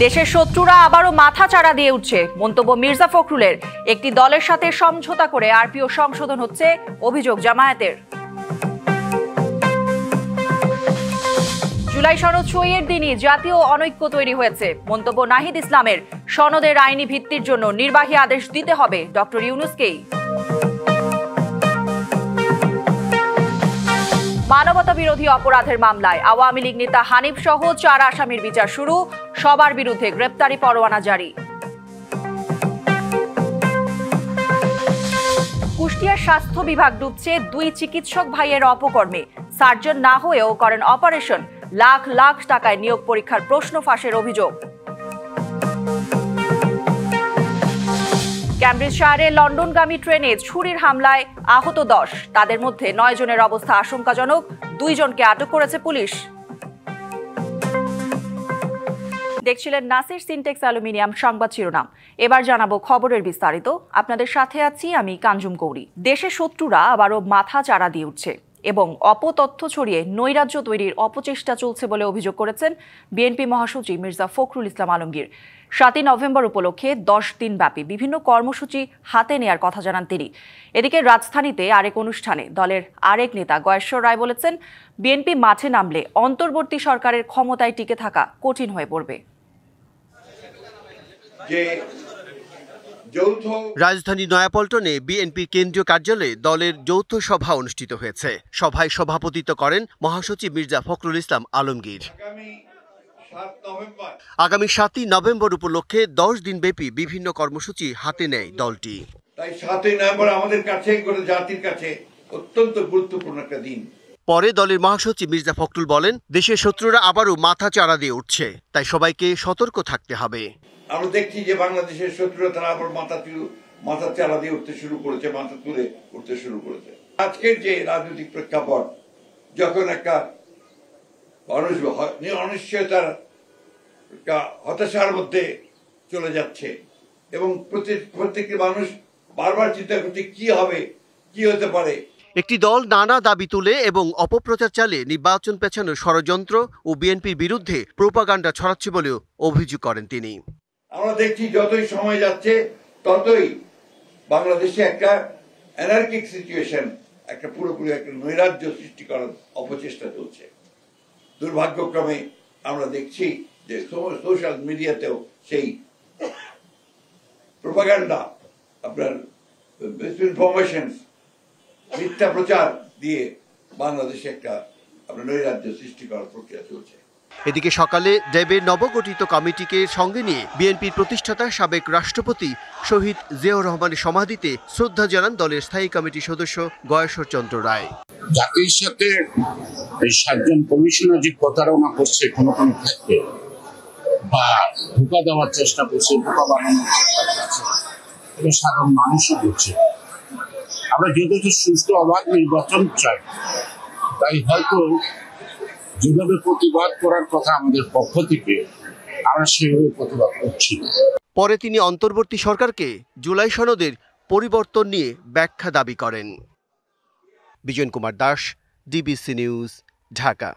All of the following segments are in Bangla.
দেশের শত্রুরা আবারও মাথাচাড়া দিয়ে উঠছে মন্তব্য মির্জা ফখরুলের। একটি দলের সাথে সমঝোতা করে আরপিও সংশোধন হচ্ছে, অভিযোগ জামায়াতের। জুলাই সনদ সইয়ের দিনই জাতীয় অনৈক্য তৈরি হয়েছে, মন্তব্য নাহিদ ইসলামের। সনদের আইনি ভিত্তির জন্য নির্বাহী আদেশ দিতে হবে ডক্টর ইউনূসকেই। মানবতা বিরোধী অপরাধের মামলায় আওয়ামী লীগ নেতা হানিফ সহ 4 আসামির বিচার শুরু, সবার বিরুদ্ধে গ্রেপ্তারি পরোয়ানা জারি। কুষ্টিয়ার স্বাস্থ্য বিভাগ ডুবছে 2 চিকিৎসক ভাইয়ের অপকর্মে। সার্জন না হয়েও করেন অপারেশন, লাখ লাখ টাকায় নিয়োগ পরীক্ষার প্রশ্ন ফাঁসের অভিযোগ। ক্যামব্রিজশায়ারে লন্ডনগামী ট্রেনে ছুরির হামলায় আহত 10, তাদের মধ্যে 9 জনের অবস্থা আশঙ্কাজনক, 2 জনকে আটক করেছে পুলিশ। দেখছিলেন নাসির সিনটেক্স অ্যালুমিনিয়াম সংবাদ শিরোনাম। এবার জানাবো খবরের বিস্তারিত। আপনাদের সাথে আছি আমি কাঞ্জুম কৌরি। দেশের শত্রুরা আবারও মাথা চাড়া দিয়ে উঠছে এবং অপতথ্য ছড়িয়ে নৈরাজ্য তৈরির অপচেষ্টা চলছে বলে অভিযোগ করেছেন বিএনপি মহাসচিব মির্জা ফখরুল ইসলাম আলমগীর। 7 নভেম্বর উপলক্ষে 10 দিন ব্যাপী বিভিন্ন কর্মসূচি হাতে নেয়ার কথা জানান তিনি। এদিকে রাজধানীতে আরেক অনুষ্ঠানে দলের আরেক নেতা গয়েশ্বর রায় বলেছেন, বিএনপি মাঠে নামলে অন্তর্বর্তী সরকারের ক্ষমতায় টিকে থাকা কঠিন হয়ে পড়বে। রাজধানী নয়াপল্টনে বিএনপি কেন্দ্রীয় কার্যালয়ে দলের যৌথ সভা অনুষ্ঠিত হয়েছে। সভায় সভাপতিত্ব করেন মহাসচিব মির্জা ফখরুল ইসলাম আলমগীর। আগামী 7 নভেম্বর উপলক্ষে 10 দিনব্যাপী বিভিন্ন কর্মসূচি হাতে নেয় দলটি। তাই 7 নভেম্বর আমাদের কাছে জাতির কাছে অত্যন্ত গুরুত্বপূর্ণ একটা দিন। পরে দলের মহাসচিব মির্জা ফখরুল বলেন, দেশের শত্রুরা আবারও মাথা চাড়া দিয়ে উঠছে, তাই সবাইকে সতর্ক থাকতে হবে। আমরা দেখছি যে বাংলাদেশের শত্রুরা তারা আবার মাথা চাড়া দিয়ে উঠতে শুরু করেছে, মাথা তুলে উঠতে শুরু করেছে। আজকের যে রাজনৈতিক প্রেক্ষাপট, যখন একটা অনিশ্চয়তার হতাশার মধ্যে চলে যাচ্ছে এবং প্রত্যেকটি মানুষ বারবার চিন্তা করছে কি হবে, কি হতে পারে। একটি দল নানা দাবি তুলে এবং অপপ্রচার চালিয়ে নির্বাচন পেছানোর ষড়যন্ত্র ও বিএনপির বিরুদ্ধে প্রোপাগান্ডা ছড়াচ্ছে বলেও অভিযোগ করেন তিনি। আমরা দেখছি যতই সময় যাচ্ছে ততই বাংলাদেশে একটা অ্যানার্কিক সিচুয়েশন, একটা পুরোপুরি একটা নৈরাজ্য সৃষ্টি করার অপচেষ্টা চলছে। দুর্ভাগ্যক্রমে আমরা দেখছি যে সোশ্যাল মিডিয়াতেও সেই প্রোপাগান্ডা, আপনার মিসইনফরমেশন, মিথ্যা প্রচার দিয়ে বাংলাদেশে একটা আপনার নৈরাজ্য সৃষ্টি করার প্রক্রিয়া চলছে। এদিকে সকালে ড্যাবের নবগঠিত কমিটিকে সঙ্গে নিয়ে বিএনপির প্রতিষ্ঠাতা সাবেক রাষ্ট্রপতি শহীদ জিয়াউর রহমানের সমাধিতে শ্রদ্ধা জানান দলের স্থায়ী কমিটির সদস্য গয়েশ্বর চন্দ্র রায়। জাতির সাথে এই 7 জন কমিশনার যে প্রতারণা করছে কোনো ক্ষেত্রে বা ধোঁকা দেওয়ার চেষ্টা করছে, ধোঁকা বানানোর চেষ্টা করছে, এটা সাধারণ মানুষই করছে। আমরা যেহেতু সুষ্ঠু অবাধ নির্বাচন চাই, তাই হয়তো যেভাবে প্রতিবাদ করার কথা আমাদের পক্ষ থেকে, আমরা সেভাবে প্রতিবাদ করছি না। পরে তিনি অন্তর্বর্তী সরকারকে জুলাই সনদের পরিবর্তন নিয়ে ব্যাখ্যা দাবি করেন। বিজয় কুমার দাস, ডিবিসি নিউজ, ঢাকা।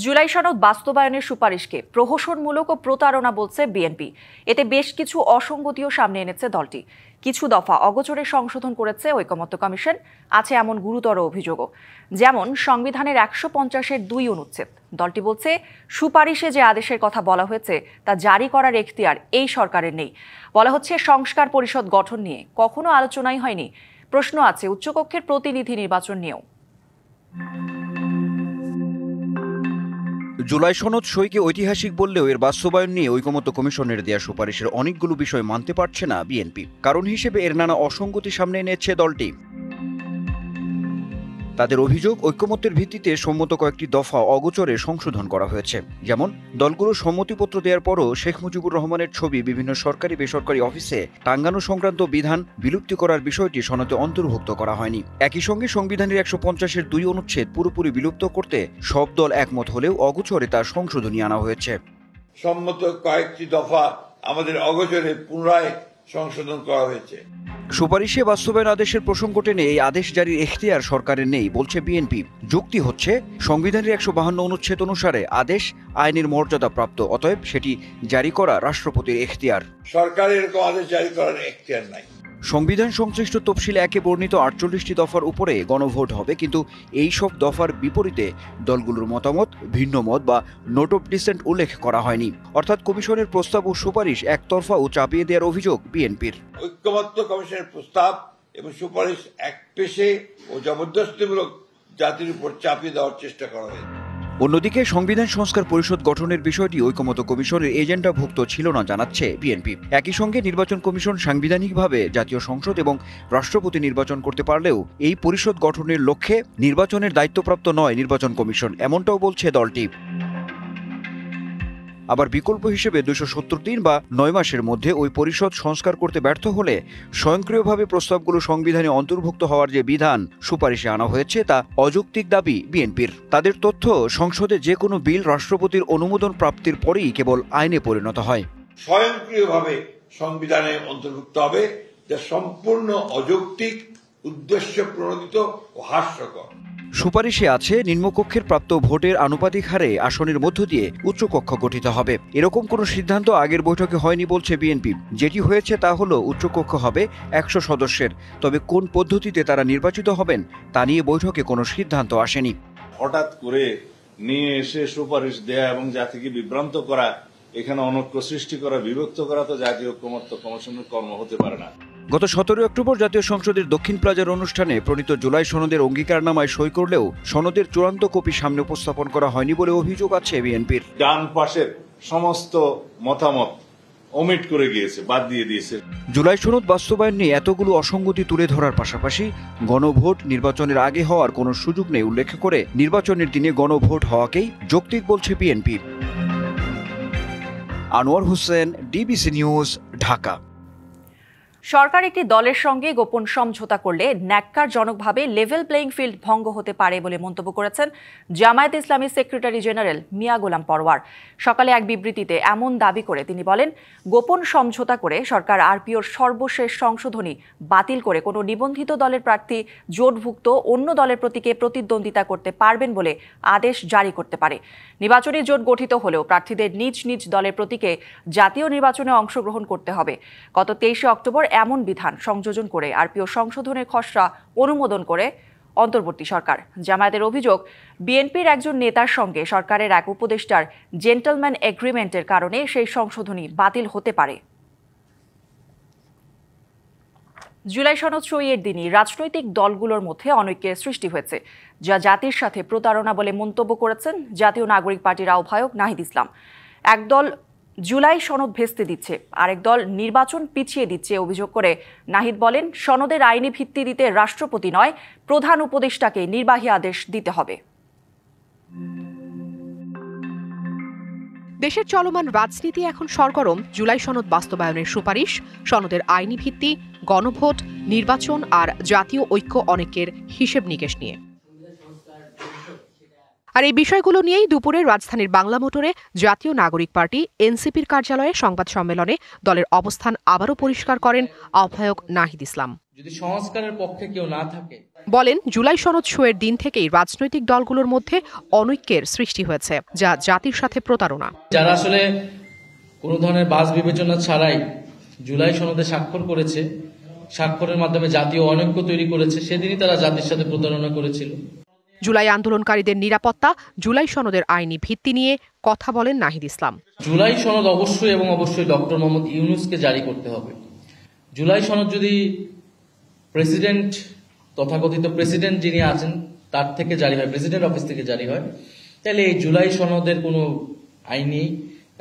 জুলাই সনদ বাস্তবায়নের সুপারিশকে প্রহসনমূলক ও প্রতারণা বলছে বিএনপি। এতে বেশ কিছু অসঙ্গতিও সামনে এনেছে দলটি। কিছু দফা অগোচরে সংশোধন করেছে ঐকমত্য কমিশন, আছে এমন গুরুতর অভিযোগও, যেমন সংবিধানের 150-এর 2 অনুচ্ছেদ। দলটি বলছে, সুপারিশে যে আদেশের কথা বলা হয়েছে তা জারি করার এখতিয়ার এই সরকারের নেই। বলা হচ্ছে, সংস্কার পরিষদ গঠন নিয়ে কখনো আলোচনাই হয়নি। প্রশ্ন আছে উচ্চকক্ষের প্রতিনিধি নির্বাচন নিয়েও। জুলাই সনদ সইকে ঐতিহাসিক বললেও এর বাস্তবায়ন নিয়ে ঐকমত্য কমিশনের দেয়া সুপারিশের অনেকগুলো বিষয় মানতে পারছে না বিএনপি। কারণ হিসেবে এর নানা অসঙ্গতি সামনে এনেছে দলটি। তাদের অভিযোগ, ঐকমত্যের ভিত্তিতে সম্মত কয়েকটি দফা অগোচরে সংশোধন করা হয়েছে। যেমন, দলগুলো সম্মতিপত্র দেওয়ার পরও শেখ মুজিবুর রহমানের ছবি বিভিন্ন সরকারি বেসরকারি অফিসে টাঙ্গানো সংক্রান্ত বিধান বিলুপ্তি করার বিষয়টি সনদে অন্তর্ভুক্ত করা হয়নি। একই সঙ্গে সংবিধানের 150-এর 2 অনুচ্ছেদ পুরোপুরি বিলুপ্ত করতে সব দল একমত হলেও অগোচরে তার সংশোধনী আনা হয়েছে। সম্মত কয়েকটি দফা আমাদের অগোচরে পুনরায় সংশোধন করা হয়েছে। সুপারিশে বাস্তবায়ন আদেশের প্রসঙ্গ টেনে এই আদেশ জারির এখতিয়ার সরকারের নেই বলছে বিএনপি। যুক্তি হচ্ছে, সংবিধানের 152 অনুচ্ছেদ অনুসারে আদেশ আইনের মর্যাদা প্রাপ্ত, অতএব সেটি জারি করা রাষ্ট্রপতির এখতিয়ার। সরকারের এরকম আদেশ জারি করার এখতিয়ার নাই। সংবিধান সংশ্লিষ্ট তফসিলে একে বর্ণিত 48টি দফার উপরে গণভোট হবে, কিন্তু এই সব দফার বিপরীতে দলগুলোর মতামত, ভিন্ন মত বা নোট অফ ডিসেন্ট উল্লেখ করা হয়নি। অর্থাৎ কমিশনের প্রস্তাব ও সুপারিশ একতরফা ও চাপিয়ে দেওয়ার অভিযোগ বিএনপির। ঐক্যমত্য কমিশনের প্রস্তাব এবং সুপারিশ একপেশে ও জবরদস্তিমূলক জাতির উপর চাপিয়ে দেওয়ার চেষ্টা করা হয়েছে। অন্যদিকে সংবিধান সংস্কার পরিষদ গঠনের বিষয়টি ঐকমত্য কমিশনের এজেন্ডাভুক্ত ছিল না জানাচ্ছে বিএনপি। একই সঙ্গে নির্বাচন কমিশন সাংবিধানিকভাবে জাতীয় সংসদ এবং রাষ্ট্রপতি নির্বাচন করতে পারলেও এই পরিষদ গঠনের লক্ষ্যে নির্বাচনের দায়িত্বপ্রাপ্ত নয় নির্বাচন কমিশন, এমনটাও বলছে দলটি। আবার বিকল্প হিসেবে 270 দিন বা 9 মাসের মধ্যে ওই পরিষদ সংস্কার করতে ব্যর্থ হলে স্বয়ংক্রিয়ভাবে প্রস্তাবগুলো সংবিধানে অন্তর্ভুক্ত হওয়ার যে বিধান সুপারিশে আনা হয়েছে তা অযৌক্তিক দাবি বিএনপির। তাদের তথ্য, সংসদে যে কোনো বিল রাষ্ট্রপতির অনুমোদন প্রাপ্তির পরেই কেবল আইনে পরিণত হয়। স্বয়ংক্রিয়ভাবে সংবিধানে অন্তর্ভুক্ত হবে, যা সম্পূর্ণ অযৌক্তিক, উদ্দেশ্য প্রণোদিত ও হাস্যকর। সুপারিশে আছে নিম্নকক্ষের প্রাপ্ত ভোটের আনুপাতিক হারে আসনের মধ্য দিয়ে উচ্চকক্ষ গঠিত হবে। এরকম কোনো সিদ্ধান্ত আগের বৈঠকে হয়নি বলছে বিএনপি। যেটি হয়েছে তা হলো উচ্চকক্ষ হবে 100 সদস্যের, তবে কোন পদ্ধতিতে তারা নির্বাচিত হবেন তা নিয়ে বৈঠকে কোনো সিদ্ধান্ত আসেনি। হঠাৎ করে নিয়ে এসে সুপারিশ দেয়া এবং জাতিকে বিভ্রান্ত করা, এখানে অনৈক্য সৃষ্টি করা, বিভক্ত করা তো জাতীয় ঐক্যমত্য কমিশনের কর্ম হতে পারে না। গত 17 অক্টোবর জাতীয় সংসদের দক্ষিণ প্লাজার অনুষ্ঠানে প্রণীত জুলাই সনদের অঙ্গীকারনামায় সই করলেও সনদের চূড়ান্ত কপি সামনে উপস্থাপন করা হয়নি বলে অভিযোগ আছে বিএনপির। ডান পাশের সমস্ত মতামত ওমিট করে গিয়েছে, বাদ দিয়ে দিয়েছে। জুলাই সনদ বাস্তবায়ন নিয়ে এতগুলো অসঙ্গতি তুলে ধরার পাশাপাশি গণভোট নির্বাচনের আগে হওয়ার কোনো সুযোগ নেই উল্লেখ করে নির্বাচনের দিনে গণভোট হওয়াকেই যৌক্তিক বলছে বিএনপি। আনোয়ার হোসেন, ডিবিসি নিউজ, ঢাকা। সরকার একটি দলের সঙ্গে গোপন সমঝোতা করলে ন্যাক্কারজনকভাবে লেভেল প্লেইং ফিল্ড ভঙ্গ হতে পারে বলে মন্তব্য করেছেন জামায়াত ইসলামীর সেক্রেটারি জেনারেল মিয়া গোলাম পরওয়ার। সকালে এক বিবৃতিতে এমন দাবি করে তিনি বলেন, গোপন সমঝোতা করে সরকার আরপিওর সর্বশেষ সংশোধনী বাতিল করে কোনো নিবন্ধিত দলের প্রার্থী জোটভুক্ত অন্য দলের প্রতীকে প্রতিদ্বন্দ্বিতা করতে পারবেন বলে আদেশ জারি করতে পারে। নির্বাচনী জোট গঠিত হলেও প্রার্থীদের নিজ নিজ দলের প্রতীকে জাতীয় নির্বাচনে অংশগ্রহণ করতে হবে। গত 23 অক্টোবর এমন বিধান সংযোজন করে আরপিও সংশোধনের খসড়া অনুমোদন করে অন্তর্বর্তী সরকার। জামায়াতের অভিযোগ, বিএনপির একজন নেতার সঙ্গে সরকারের এক উপদেষ্টার জেন্টলম্যান এগ্রিমেন্টের কারণে সেই সংশোধনী বাতিল হতে পারে। জুলাই সনদ সইয়ের দিনই রাজনৈতিক দলগুলোর মধ্যে অনৈক্যের সৃষ্টি হয়েছে, যা জাতির সাথে প্রতারণা বলে মন্তব্য করেছেন জাতীয় নাগরিক পার্টির আহ্বায়ক নাহিদ ইসলাম। একদল জুলাই সনদ ভেস্তে দিচ্ছে, আরেক দল নির্বাচন পিছিয়ে দিচ্ছে অভিযোগ করে নাহিদ বলেন, সনদের আইনি ভিত্তি দিতে রাষ্ট্রপতি নয়, প্রধান উপদেষ্টাকে নির্বাহী আদেশ দিতে হবে। দেশের চলমান রাজনীতি এখন সরগরম জুলাই সনদ বাস্তবায়নের সুপারিশ, সনদের আইনি ভিত্তি, গণভোট, নির্বাচন আর জাতীয় ঐক্য অনেকের হিসেব নিকেশ নিয়ে। আর এই বিষয়গুলো নিয়েই দুপুরে রাজধানীর বাংলা মোটরে জাতীয় নাগরিক পার্টি এনসিপির কার্যালয়ে সংবাদ সম্মেলনে দলের অবস্থান আবারও পরিষ্কার করেন আহ্বায়ক নাহিদ ইসলাম। যদি সংস্কারের পক্ষে কেউ না থাকে, বলেন, জুলাই সনদ সইয়ের দিন থেকেই রাজনৈতিক দলগুলোর মধ্যে অনৈক্যের সৃষ্টি হয়েছে, যা জাতির সাথে প্রতারণা। যারা আসলে কোনো ধরনের বাছ বিবেচনা ছাড়াই জুলাই সনদে স্বাক্ষর করেছে, স্বাক্ষরের মাধ্যমে জাতীয় অনৈক্য তৈরি করেছে, সেদিনই তারা জাতির সাথে প্রতারণা করেছিল। জুলাই আন্দোলনকারীদের নিরাপত্তা, জুলাই সনদের আইনি ভিত্তি নিয়ে কথা বলেন নাহিদ ইসলাম। জুলাই সনদ অবশ্যই এবং অবশ্যই ডক্টর মোহাম্মদ ইউনূসকে জারি করতে হবে। জুলাই সনদ যদি প্রেসিডেন্ট, তথাকথিত প্রেসিডেন্ট যিনি আছেন তার থেকে জারি হয়, প্রেসিডেন্ট অফিস থেকে জারি হয়, তাহলে এই জুলাই সনদের কোনো আইনি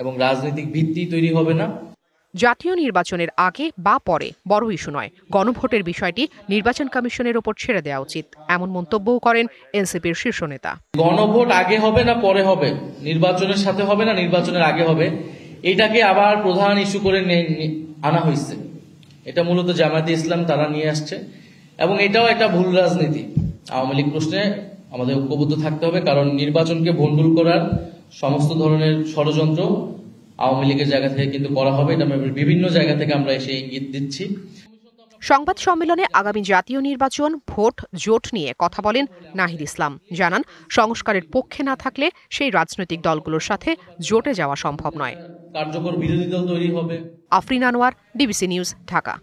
এবং রাজনৈতিক ভিত্তি তৈরি হবে না। জাতীয় নির্বাচনের আগে বা পরে বড় ইস্যু নয়, গণভোটের বিষয়টি নির্বাচন কমিশনের ওপর ছেড়ে দেওয়া উচিত, এমন মন্তব্যও করেন এনসিপির শীর্ষ নেতা। গণভোট আগে হবে না পরে হবে, নির্বাচনের সাথে হবে না নির্বাচনের আগে হবে, এটাকে আবার প্রধান ইস্যু করে আনা হয়েছে। এটা মূলত জামায়াতে ইসলাম তারা নিয়ে আসছে এবং এটাও একটা ভুল রাজনীতি। আওয়ামী লীগ প্রশ্নে আমাদের ঐক্যবদ্ধ থাকতে হবে, কারণ নির্বাচনকে ভণ্ডুল করার সমস্ত ধরনের ষড়যন্ত্র আওয়ামী লীগের জায়গা থেকে কিন্তু করা হবে, এটা বিভিন্ন জায়গা থেকে আমরা এসে ইঙ্গিত দিচ্ছি। সংবাদ সম্মেলনে আগামী জাতীয় নির্বাচন, ভোট, জোট নিয়ে কথা বলেন নাহিদ ইসলাম। জানান, সংস্কারের পক্ষে না থাকলে সেই রাজনৈতিক দলগুলোর সাথে জোটে যাওয়া সম্ভব নয়। কার্যকর বিরোধী দল তৈরি হবে। Afrin Anwar, DBC News, Dhaka.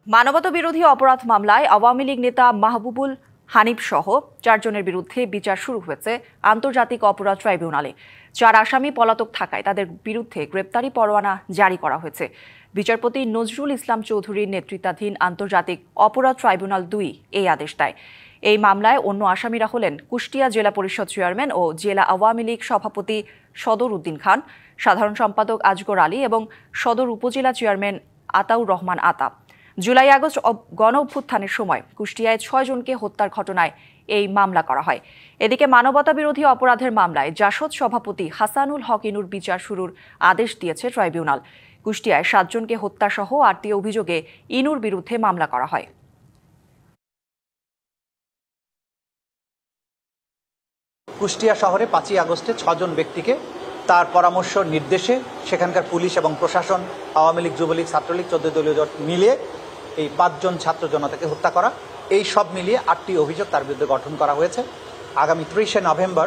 মানবতা বিরোধী অপরাধ মামলায় আওয়ামী লীগ নেতা মাহবুবুল হানিফ সহ 4 জনের বিরুদ্ধে বিচার শুরু হয়েছে আন্তর্জাতিক অপরাধ ট্রাইব্যুনালে। 4 আসামি পলাতক থাকায় তাদের বিরুদ্ধে গ্রেপ্তারি পরোয়ানা জারি করা হয়েছে। বিচারপতি নজরুল ইসলাম চৌধুরীর নেতৃত্বাধীন আন্তর্জাতিক অপরাধ ট্রাইব্যুনাল 2 এই আদেশ দেয়। এই মামলায় অন্য আসামিরা হলেন কুষ্টিয়া জেলা পরিষদ চেয়ারম্যান ও জেলা আওয়ামী লীগ সভাপতি সদর উদ্দিন খান, সাধারণ সম্পাদক আজগর আলী এবং সদর উপজেলা চেয়ারম্যান আতাউর রহমান আতা। জুলাই আগস্ট গণ অভ্যুত্থানের সময় কুষ্টিয়ায় 6 জনকে হত্যার ঘটনায় এই মামলা করা হয়। এদিকে মানবতা বিরোধী অপরাধের মামলায় জাসদ সভাপতি হাসানুল হক ইনুর বিচার শুরুর আদেশ দিয়েছে ট্রাইব্যুনাল। কুষ্টিয়ায় 7 জনকে হত্যাসহ 8টি অভিযোগে ইনুর বিরুদ্ধে মামলা করা হয়। কুষ্টিয়া শহরে 5ই আগস্টে 6 জন ব্যক্তিকে তার পরামর্শ নির্দেশে সেখানকার পুলিশ এবং প্রশাসন, আওয়ামী লীগ, যুবলীগ, ছাত্রলীগ, 14 দলীয় জোট মিলিয়ে এই 5 জন ছাত্র জনতাকে হত্যা করা, এই সব মিলিয়ে 8টি অভিযোগ তার বিরুদ্ধে গঠন করা হয়েছে। আগামী 30শে নভেম্বর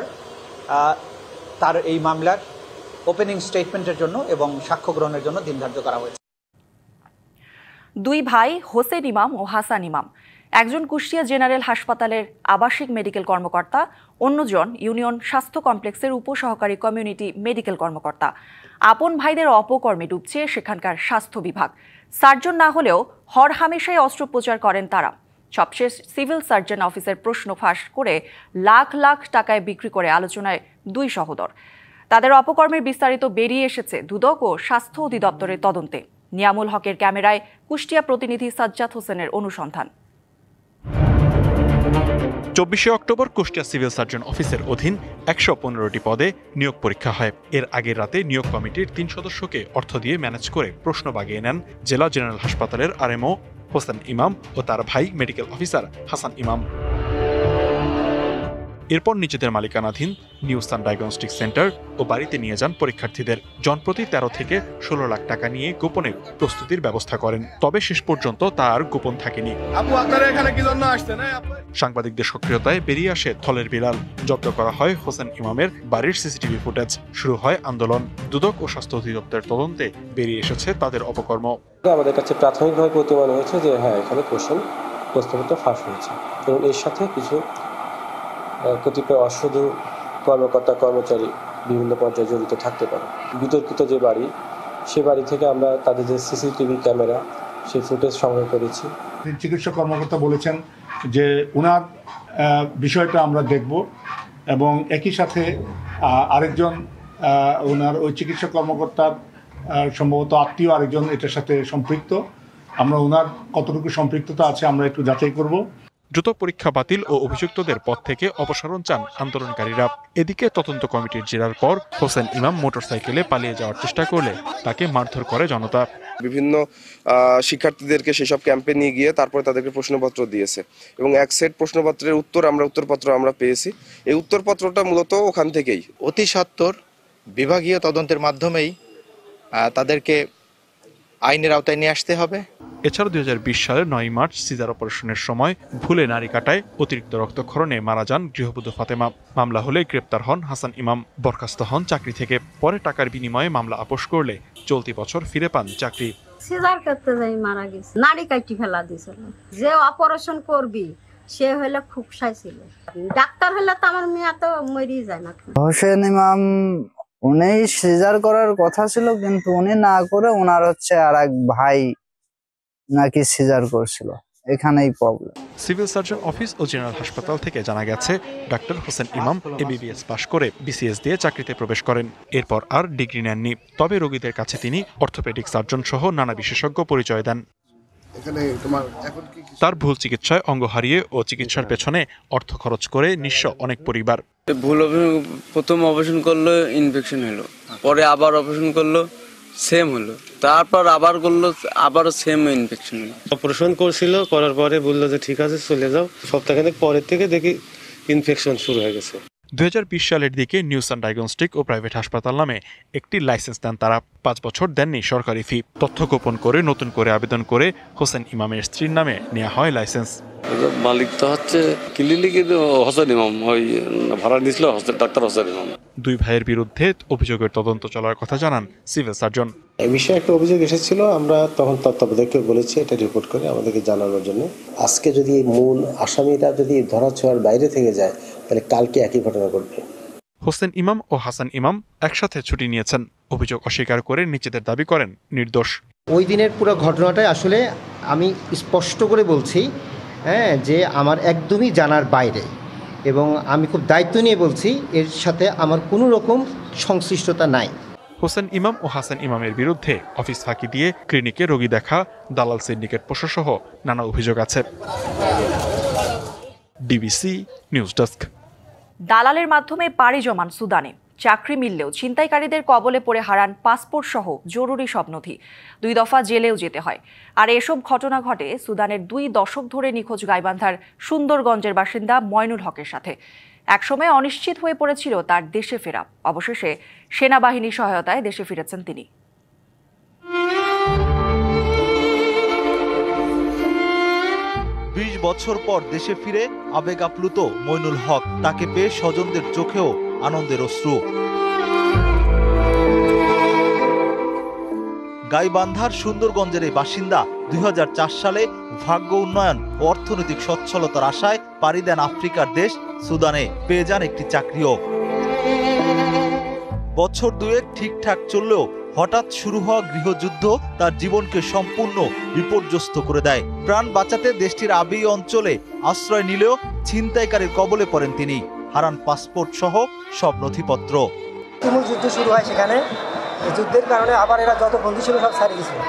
তার এই মামলার ওপেনিং স্টেটমেন্টের জন্য এবং সাক্ষ্য গ্রহণের জন্য দিন ধার্য করা হয়েছে। 2 ভাই হোসেন ইমাম ও হাসান ইমাম, একজন কুষ্টিয়া জেনারেল হাসপাতালের আবাসিক মেডিকেল কর্মকর্তা, অন্যজন ইউনিয়ন স্বাস্থ্য কমপ্লেক্সের উপসহকারী কমিউনিটি মেডিকেল কর্মকর্তা। আপন ভাইদের অপকর্মে ডুবছে সেখানকার স্বাস্থ্য বিভাগ। সার্জন না হলেও হরহামেশাই অস্ত্রোপচার করেন তারা। সবশেষ সিভিল সার্জন অফিসের প্রশ্ন ফাঁস করে লাখ লাখ টাকায় বিক্রি করে আলোচনায় 2 সহোদর। তাদের অপকর্মের বিস্তারিত বেরিয়ে এসেছে দুদক ও স্বাস্থ্য অধিদপ্তরের তদন্তে। নিয়ামুল হকের ক্যামেরায় কুষ্টিয়া প্রতিনিধি সাজ্জাদ হোসেনের অনুসন্ধান। 24শে অক্টোবর কুষ্টিয়া সিভিল সার্জন অফিসের অধীন 115টি পদে নিয়োগ পরীক্ষা হয়। এর আগের রাতে নিয়োগ কমিটির 3 সদস্যকে অর্থ দিয়ে ম্যানেজ করে প্রশ্ন বাগিয়ে নেন জেলা জেনারেল হাসপাতালের আরএমও হোসেন ইমাম ও তার ভাই মেডিকেল অফিসার হাসান ইমাম। এরপর নিজেদের মালিকানাধীন নিউ সান ডায়াগনস্টিক সেন্টার ও বাড়িতে নিয়ে যান পরীক্ষার্থীদের। জনপ্রতি 13 থেকে 16 লাখ টাকা নিয়ে গোপনে প্রস্তুতির ব্যবস্থা করেন। তবে শেষ পর্যন্ত তা আর গোপন থাকেনি। সাংবাদিকদের সক্রিয়তায় বেরিয়ে আসে থলের বিলাল। জব্দ করা হয় হোসেন ইমামের বাড়ির সিসিটিভি ফুটেজ। শুরু হয় আন্দোলন। দুদক ও স্বাস্থ্য অধিদপ্তরের তদন্তে বেরিয়ে এসেছে তাদের অপকর্ম। আমাদের কাছে প্রাথমিকভাবে প্রতিমান হয়েছে যে হ্যাঁ, এখানে প্রশ্নপত্র ফাঁস হয়েছে এবং এর সাথে কিছু কতিপয় অসাধু কর্মকর্তা কর্মচারী বিভিন্ন পর্যায়ে জড়িত থাকতে পারে। বিতর্কিত যে বাড়ি, সে বাড়ি থেকে আমরা তাদের যে সিসিটিভি ক্যামেরা, সেই ফুটেজ সংগ্রহ করেছি। চিকিৎসা কর্মকর্তা বলেছেন যে ওনার বিষয়টা আমরা দেখব এবং একই সাথে আরেকজন ওনার ওই চিকিৎসা কর্মকর্তার সম্ভবত আত্মীয় আরেকজন এটার সাথে সম্পৃক্ত। আমরা ওনার কতটুকু সম্পৃক্ততা আছে আমরা একটু যাচাই করব। দ্রুত পরীক্ষা বাতিল ও অভিযুক্তদের পদ থেকে অপসারণ চান আন্দোলনকারীরা। এদিকে তদন্ত কমিটির জেরার পর হোসেন ইমাম মোটরসাইকেলে পালিয়ে যাওয়ার চেষ্টা করলে তাকে মারধর করে জনতা। বিভিন্ন শিক্ষার্থীদেরকে সেসব ক্যাম্পে নিয়ে গিয়ে তারপরে তাদেরকে প্রশ্নপত্র দিয়েছে এবং এক সেট প্রশ্নপত্রের উত্তরপত্র আমরা পেয়েছি। এই উত্তরপত্রটা মূলত ওখান থেকেই। অতি সত্বর বিভাগীয় তদন্তের মাধ্যমেই তাদেরকে আইনের আওতায় নিয়ে আসতে হবে। এছাড়া 2020 সালের 9 মার্চ সিজার অপারেশনের সময় ভুলে নারী কাটায় অতিরিক্ত রক্তক্ষরণে মারা যান গৃহবধূ ফাতেমা। মামলা হলে গ্রেপ্তার হন হাসান ইমাম, বরখাস্ত হন চাকরি থেকে। পরে টাকার বিনিময়ে মামলা আপোষ করলে চলতি বছর ফিরে পান চাকরি। সিজার করতে যাই মারা গেছে, নারী কাটি ফেলা দিয়েছিল। যে অপারেশন করবি সে হলে খুব ছিল, ডাক্তার হলে তো আমার মেয়ে তো মরেই যায় না। হোসেন ইমাম উনি সিজার করার কথা ছিল, কিন্তু উনি না করে ওনার আর এক ভাই নাকি সিজার করছিল, এখানেই প্রবলেম। সিভিল সার্জন অফিস ও জেনারেল হাসপাতাল থেকে জানা গেছে ডাক্তার হোসেন ইমাম এমবিবিএস পাশ করে বিসিএস দিয়ে চাকরিতে প্রবেশ করেন। এরপর আর ডিগ্রি নেননি। তবে রোগীদের কাছে তিনি অর্থোপেডিক সার্জন সহ নানা বিশেষজ্ঞ পরিচয় দেন। তার ভুল চিকিৎসায় অঙ্গ হারিয়ে ও চিকিৎসার পেছনে অর্থ খরচ করে নিঃস্ব অনেক পরিবার। প্রথম অপারেশন করলো, ইনফেকশন হলো, পরে আবার অপারেশন করলো, সেম হলো, তারপর আবার করলো, আবারও সেম ইনফেকশন হলো। অপারেশন করছিল, করার পরে বললো যে ঠিক আছে চলে যাও। সপ্তাহখানেক পরের থেকে দেখি ইনফেকশন শুরু হয়ে গেছে। 2020 সালের দিকে নিউ সান ডায়াগনস্টিক ও প্রাইভেট হাসপাতাল নামে একটি লাইসেন্স দেন তারা। 5 বছর দেননি সরকারি ফি। তথ্য গোপন করে নতুন করে আবেদন করে হোসেন ইমামের স্ত্রীর নামে নেওয়া হয় লাইসেন্স। মালিক তো হচ্ছে ক্লিনিকের হোসেন ইমাম, ওই ভাড়া নিয়েছিল ডাক্তার হোসেন ইমাম। দুই ভাইয়ের বিরুদ্ধে অভিযোগের তদন্ত চলার কথা জানান সিভিল সার্জন। এই বিষয়ে একটা অভিযোগ এসেছিল, আমরা তখন তত্ত্বাবধায়ককে বলেছি এটা রিপোর্ট করে আমাদেরকে জানানোর জন্য। আজকে যদি মূল আসামিরা যদি ধরা ছোঁয়ার বাইরে থেকে যায় তাহলে কালকে একই ঘটনা ঘটবে। হোসেন ইমাম ও হাসান ইমাম একসাথে ছুটি নিয়েছেন। অভিযোগ অস্বীকার করে নিজেদের দাবি করেন নির্দোষ। ওই দিনের পুরো ঘটনাটাই আসলে আমি স্পষ্ট করে বলছি, যে আমার একদমই জানার বাইরে, এবং আমি খুব দায়িত্ব নিয়ে বলছি এর সাথে আমার কোনো রকম সংশ্লিষ্টতা নাই। হোসেন ইমাম ও হাসান ইমামের বিরুদ্ধে অফিস ফাঁকি দিয়ে ক্লিনিকে রোগী দেখা, দালাল সিন্ডিকেট পোষাসহ নানা অভিযোগ আছে। DBC news desk. দালালের মাধ্যমে পাড়ি জমান সুদানে। চাকরি মিললেও ছিনতাইকারীদের কবলে পড়ে হারান পাসপোর্ট সহ জরুরি সব নথি। 2 দফা জেলেও যেতে হয়। আর এসব ঘটনা ঘটে সুদানের 2 দশক ধরে নিখোঁজ গাইবান্ধার সুন্দরগঞ্জের বাসিন্দা ময়নুল হকের সাথে। একসময় অনিশ্চিত হয়ে পড়েছিল তার দেশে ফেরা। অবশেষে সেনাবাহিনীর সহায়তায় দেশে ফিরেছেন তিনি। বছর পর দেশে ফিরে আবেগ আপ্লুত মইনুল হক। তাকে পেয়ে স্বজনদের চোখেও আনন্দের অশ্রু। গাইবান্ধার সুন্দরগঞ্জের এই বাসিন্দা 2004 সালে ভাগ্য উন্নয়ন ও অর্থনৈতিক সচ্ছলতার আশায় পাড়ি দেন আফ্রিকার দেশ সুদানে। পেয়ে যান একটি চাকরিও। বছর দুয়েক ঠিকঠাক চললেও হঠাৎ শুরু হওয়া গৃহযুদ্ধ তার জীবনকে সম্পূর্ণ বিপর্যস্ত করে দেয়। প্রাণ বাঁচাতে দেশটির আবেই অঞ্চলে আশ্রয় নিলেও ছিনতাইকারীর কবলে পড়েন তিনি। হারান পাসপোর্ট সহ সব নথিপত্র। তুমুল যুদ্ধ শুরু হয় সেখানে। এই যুদ্ধের কারণে আবার এরা যত বন্দী ছিল সব ছাড়িয়ে গেছিল।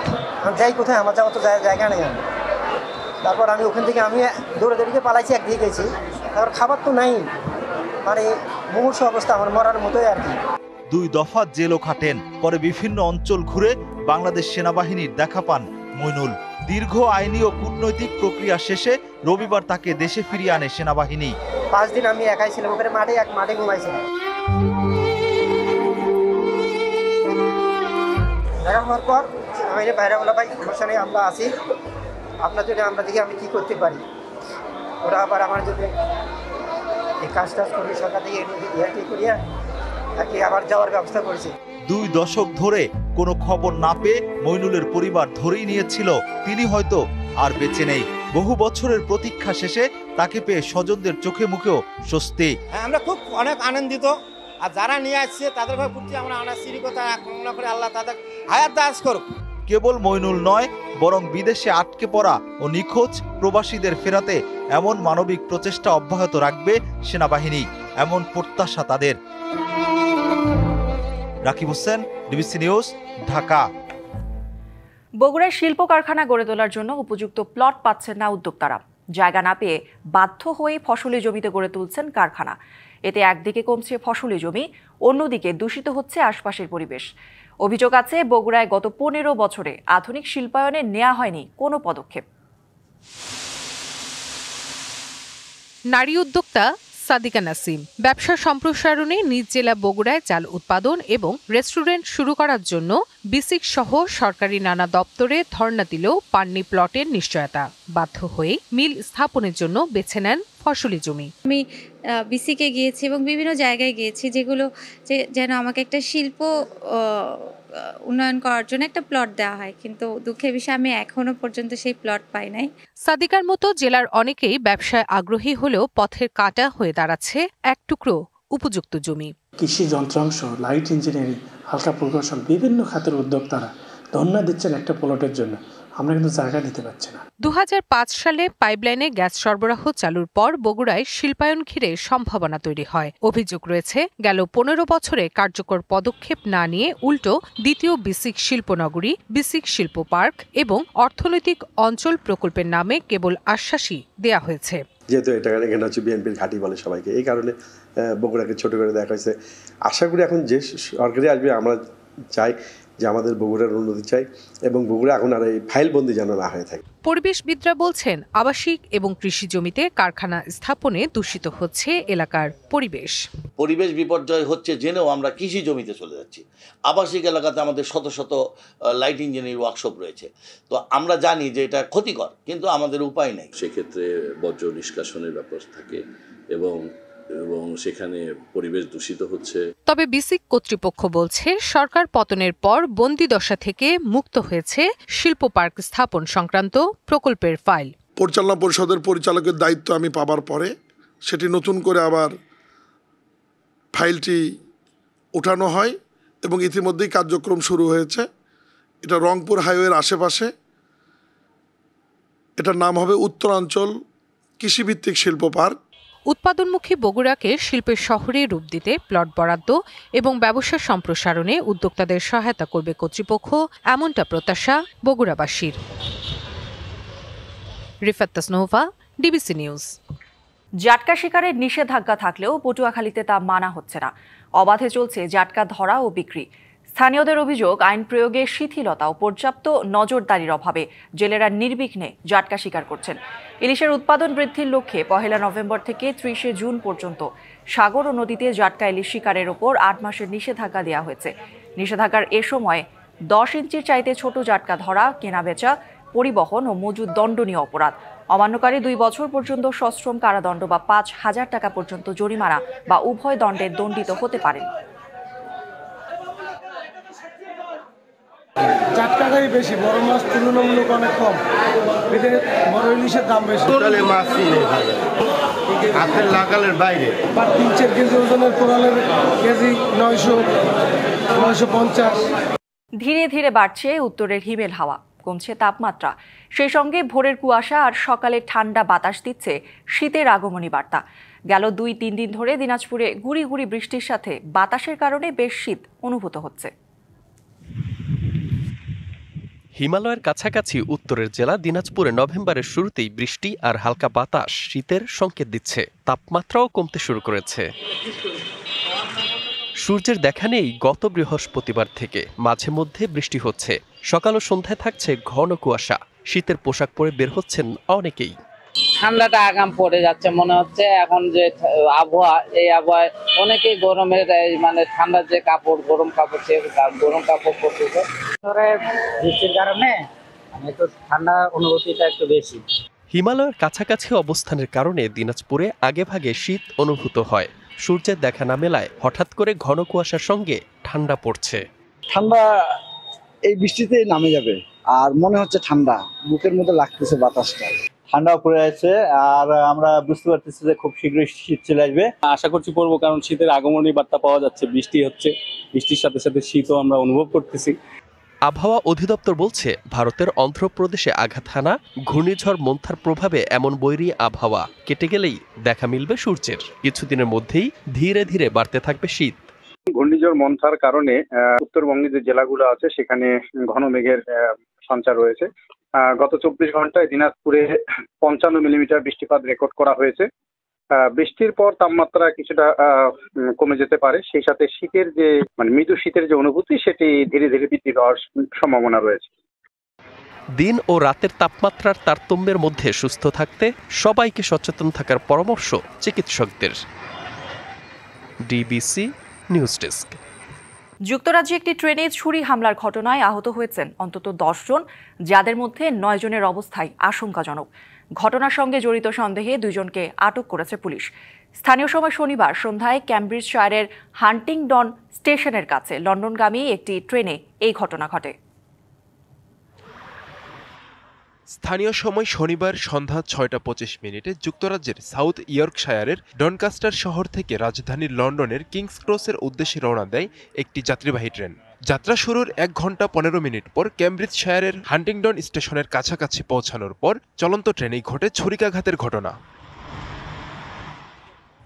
আমি যাই কোথায়, আমার যাওয়ার তো জায়গা নেই। তারপর আমি ওখান থেকে দৌড়ে পালাইছি, একদিকে গেছি। তারপর খাবার তো নাই, মানে মুমূর্ষ অবস্থা, আমার মরার মতোই আর কি। 2 দফা জেলও খাটেন। পরে বিভিন্ন অঞ্চল ঘুরে বাংলাদেশ সেনাবাহিনীর দেখা পান মইনুল। দীর্ঘ আইনি ও কূটনৈতিক প্রক্রিয়া শেষে রবিবার তাকে দেশে ফিরিয়ে আনে সেনাবাহিনী। 5 দিন আমি একাই ছিলাম ওখানে, মাঠে ঘুমাইছিলাম। দেখা হওয়ার পর আমি বাইরে বলা, ভাই সমস্যা নেই, আমরা আছি, আপনার জন্য আমরা দেখি আমি কি করতে পারি। ওরা আবার আমার জন্য এই কাজ করি, সরকার থেকে ইয়াটি করিয়া তাকে আবার যাওয়ার ব্যবস্থা করেছে। 2 দশক ধরে কোনো খবর না পেয়ে মইনুলের পরিবার ধরেই নিয়েছিল তিনি হয়তো আর বেঁচে নেই। বহু বছরের প্রতীক্ষা শেষে তাকে পেয়ে স্বজনদের চোখে মুখেও স্বস্তি। আমরা খুব অনেক আনন্দিত। আর যারা নিয়ে আসছে তাদের প্রতি আমরা আনাসিরিকতা কামনা করে আল্লাহ তাদের হায়াত দারাজ করুক। কেবল মইনুল নয়, বরং বিদেশে আটকে পড়া ও নিখোঁজ প্রবাসীদের ফেরাতে এমন মানবিক প্রচেষ্টা অব্যাহত রাখবে সেনাবাহিনী, এমন প্রত্যাশা তাদের। রাকিব হোসেন, ডিবিসি নিউজ, ঢাকা। বগুড়ায় শিল্প কারখানা গড়ে তোলার জন্য উপযুক্ত প্লট পাচ্ছেন না উদ্যোক্তারা। জায়গা না পেয়ে বাধ্য হয়ে ফসলি জমিতে গড়ে তুলছেন কারখানা। এতে একদিকে কমছে ফসলি জমি, অন্যদিকে দূষিত হচ্ছে আশপাশের পরিবেশ। অভিযোগ আছে বগুড়ায় গত 15 বছরে আধুনিক শিল্পায়নে নেওয়া হয়নি কোনো পদক্ষেপ। নারী উদ্যোক্তা সাদিকা নাসিম ব্যবসা সম্প্রসারণে নিজ জেলা বগুড়ায় চাল উৎপাদন এবং রেস্টুরেন্ট শুরু করার জন্য বিসিক সহ সরকারি নানা দপ্তরে ধর্ণা দিলেও পাননি প্লটের নিশ্চয়তা। বাধ্য হয়ে মিল স্থাপনের জন্য বেছে নেন ফসলি জমি। আমি বিসিকে গিয়েছি এবং বিভিন্ন জায়গায় গিয়েছি যেগুলো যেন আমাকে একটা শিল্প উন্নয়ন করার জন্য একটা প্লট দেওয়া হয়, কিন্তু দুঃখের বিষয় আমি এখনো পর্যন্ত সেই প্লট পাই নাই। সাদিকার মতো জেলার অনেকেই ব্যবসায় আগ্রহী হলেও পথের কাঁটা হয়ে দাঁড়াচ্ছে এক টুকরো উপযুক্ত জমি। কৃষি যন্ত্রাংশ, লাইট ইঞ্জিনিয়ারিং, হালকা প্রকৌশল, বিভিন্ন খাতের উদ্যোক্তারা ধন্যা দিচ্ছেন একটা প্লটের জন্য। আমরা কিন্তু জায়গা দিতে পারছি না। 2005 সালে পাইপলাইনে গ্যাস সরবরাহ চালুর পর বগুড়ায় শিল্পায়ন ঘিরে সম্ভাবনা তৈরি হয়। অভিযোগ রয়েছে গেল 15 বছরে কার্যকর পদক্ষেপ না নিয়ে উল্টো দ্বিতীয় বিসিক শিল্পনগরী, বিসিক শিল্প পার্ক এবং অর্থনৈতিক অঞ্চল প্রকল্পের নামে কেবল আশ্বাসই দেয়া হয়েছে। যেহেতু এখানে হচ্ছে বিএনপির ঘাঁটি বলে সবাইকে, এই কারণে বগুড়াকে ছোট করে দেখা হয়েছে। আশা করি এখন যে সরকারি আসবে আমরা চাই যে আমাদের বগুড়ার উন্নতি চাই এবং বগুড়া এখন আর এই ফাইলবন্দি যেন না হয়ে থাকে। পরিবেশবিদরা বলছেন, আবাসিক এবং কৃষি জমিতে কারখানা স্থাপনে দূষিত হচ্ছে এলাকার পরিবেশ। পরিবেশ বিপর্যয় হচ্ছে জেনেও আমরা কৃষি জমিতে চলে যাচ্ছি। আবাসিক এলাকাতে আমাদের শত শত লাইট ইঞ্জিনিয়ারিং ওয়ার্কশপ রয়েছে। তো আমরা জানি যে এটা ক্ষতিকর, কিন্তু আমাদের উপায় নেই। সেক্ষেত্রে বর্জ্য নিষ্কাশনের ব্যাপার থাকে এবং সেখানে পরিবেশ দূষিত হচ্ছে। তবে বিসিক কর্তৃপক্ষ বলছে, সরকার পতনের পর বন্দি দশা থেকে মুক্ত হয়েছে শিল্প পার্ক স্থাপন সংক্রান্ত প্রকল্পের ফাইল। পরিচালনা পরিষদের পরিচালকের দায়িত্ব আমি পাবার পরে সেটি নতুন করে আবার ফাইলটি ওঠানো হয় এবং ইতিমধ্যেই কার্যক্রম শুরু হয়েছে। এটা রংপুর হাইওয়ের আশেপাশে, এটার নাম হবে উত্তরাঞ্চল কৃষিভিত্তিক শিল্প পার্ক। উৎপাদনমুখী বগুড়াকে শিল্পের শহরে রূপ দিতে প্লট বরাদ্দ এবং ব্যবসা সম্প্রসারণে উদ্যোক্তাদের সহায়তা করবে কর্তৃপক্ষ, এমনটা প্রত্যাশা বগুড়াবাসীর। রিফাত তাসনোভা, ডিবিসি নিউজ। জাটকা শিকারের নিষেধাজ্ঞা থাকলেও পটুয়াখালীতে তা মানা হচ্ছে না। অবাধে চলছে জাটকা ধরা ও বিক্রি। স্থানীয়দের অভিযোগ, আইন প্রয়োগে শিথিলতা ও পর্যাপ্ত নজরদারির অভাবে জেলেরা নির্বিঘ্নে জাটকা শিকার করছেন। ইলিশের উৎপাদন বৃদ্ধির লক্ষ্যে 1 নভেম্বর থেকে 30 জুন পর্যন্ত সাগর ও নদীতে জাটকা ইলিশ শিকারের ওপর 8 মাসের নিষেধাজ্ঞা দেওয়া হয়েছে। নিষেধাজ্ঞার এ সময় 10 ইঞ্চির চাইতে ছোট জাটকা ধরা, কেনাবেচা, পরিবহন ও মজুদ দণ্ডনীয় অপরাধ। অমান্যকারী 2 বছর পর্যন্ত সশ্রম কারাদণ্ড বা 5,000 টাকা পর্যন্ত জরিমানা বা উভয় দণ্ডে দণ্ডিত হতে পারেন। জাটকাটাই বেশি, বড় মাছ তুলনামূলক অনেক কম, এতে বড় ইলিশের দাম বেশি। মাছ হাতের লাগালের বাইরে 3-4 কেজি ওজনের কোরালের কেজি 900-950। ধীরে ধীরে বাড়ছে উত্তরের হিমেল হাওয়া, কমছে তাপমাত্রা। সেই সঙ্গে ভোরের কুয়াশা আর সকালে ঠান্ডা বাতাস দিচ্ছে শীতের আগমনী বার্তা। গেল 2-3 দিন ধরে দিনাজপুরে গুড়ি গুড়ি বৃষ্টির সাথে বাতাসের কারণে বেশ শীত অনুভূত হচ্ছে। হিমালয়ের কাছাকাছি উত্তরের জেলা দিনাজপুরে নভেম্বরের শুরুতেই বৃষ্টি আর হালকা বাতাস শীতের সংকেত দিচ্ছে। তাপমাত্রাও কমতে শুরু করেছে। সূর্যের দেখা নেই গত বৃহস্পতিবার থেকে, মাঝে মধ্যে বৃষ্টি হচ্ছে। সকাল ও সন্ধ্যায় থাকছে ঘন কুয়াশা। শীতের পোশাক পরে বের হচ্ছেন অনেকেই। ঠান্ডাটা আগাম পড়ে যাচ্ছে মনে হচ্ছে। এখন যে আবহাওয়া, এই আবহাওয়ায় অনেকেই গরমের মানে ঠান্ডার যে কাপড়, গরম কাপড়, সে গরম কাপড় পরতেছে। বৃষ্টির কারণে একটু ঠান্ডা অনুভূতিটা একটু বেশি। হিমালয়ের কাছাকাছি অবস্থানের কারণে দিনাজপুরে আগেভাগে শীত অনুভূত হয়। সূর্যের দেখা না মেলায় হঠাৎ করে ঘন কুয়াশার সঙ্গে ঠান্ডা পড়ছে। ঠান্ডা এই বৃষ্টিতে নামে যাবে, আর মনে হচ্ছে ঠান্ডা বুকের মধ্যে লাগতেছে বাতাসটা। ঠান্ডা পড়ে আছে আর আমরা বুঝতে পারতেছি যে খুব শীঘ্রই শীত চলে আসবে। আশা করছি পড়বো, কারণ শীতের আগমনী বার্তা পাওয়া যাচ্ছে। বৃষ্টি হচ্ছে, বৃষ্টির সাথে সাথে শীতও আমরা অনুভব করতেছি। আবহাওয়া অধিদপ্তর বলছে, ভারতের অন্ধ্রপ্রদেশে আঘাত হানা ঘূর্ণিঝড় মন্থার প্রভাবে এমন বৈরী আবহাওয়া কেটে গেলেই দেখা মিলবে সূর্যের। কিছুদিনের মধ্যেই ধীরে ধীরে বাড়তে থাকবে শীত। ঘূর্ণিঝড় মন্থার কারণে উত্তরবঙ্গের যে জেলাগুলো আছে সেখানে ঘন মেঘের সঞ্চার রয়েছে। গত 24 ঘন্টায় দিনাজপুরে 55 মিলিমিটার বৃষ্টিপাত রেকর্ড করা হয়েছে। বৃষ্টির পর তাপমাত্রা কিছুটা কমে যেতে পারে, সেই সাথে শীতের যে মৃদু শীতের যে অনুভূতি সেটি ধীরে ধীরে বৃদ্ধি পাওয়ার সম্ভাবনা রয়েছে। দিন ও রাতের তাপমাত্রার তারতম্যের মধ্যে সুস্থ থাকতে সবাইকে সচেতন থাকার পরামর্শ চিকিৎসকদের। DBC news desk. যুক্তরাজ্যে একটি ট্রেনে ছুরি হামলার ঘটনায় আহত হয়েছেন অন্তত 10 জন, যাদের মধ্যে 9 জনের অবস্থায় আশঙ্কাজনক। ঘটনার সঙ্গে জড়িত সন্দেহে 2 জনকে আটক করেছে পুলিশ। স্থানীয় সময় শনিবার সন্ধ্যায় ক্যামব্রিজশায়ারের হান্টিংডন স্টেশনের কাছে লন্ডনগামী একটি ট্রেনে এই ঘটনা ঘটে। স্থানীয় সময় শনিবার সন্ধ্যা 6:25 যুক্তরাজ্যের সাউথ ইয়র্কশায়ারের ডনকাস্টার শহর থেকে রাজধানী লন্ডনের কিংস ক্রসের উদ্দেশ্যে রওনা দেয় একটি যাত্রীবাহী ট্রেন। যাত্রা শুরুর 1 ঘন্টা 15 মিনিট পর ক্যামব্রিজশায়ারের হান্টিংডন স্টেশনের কাছাকাছি পৌঁছানোর পর চলন্ত ট্রেনেই ঘটে ছুরিকাঘাতের ঘটনা।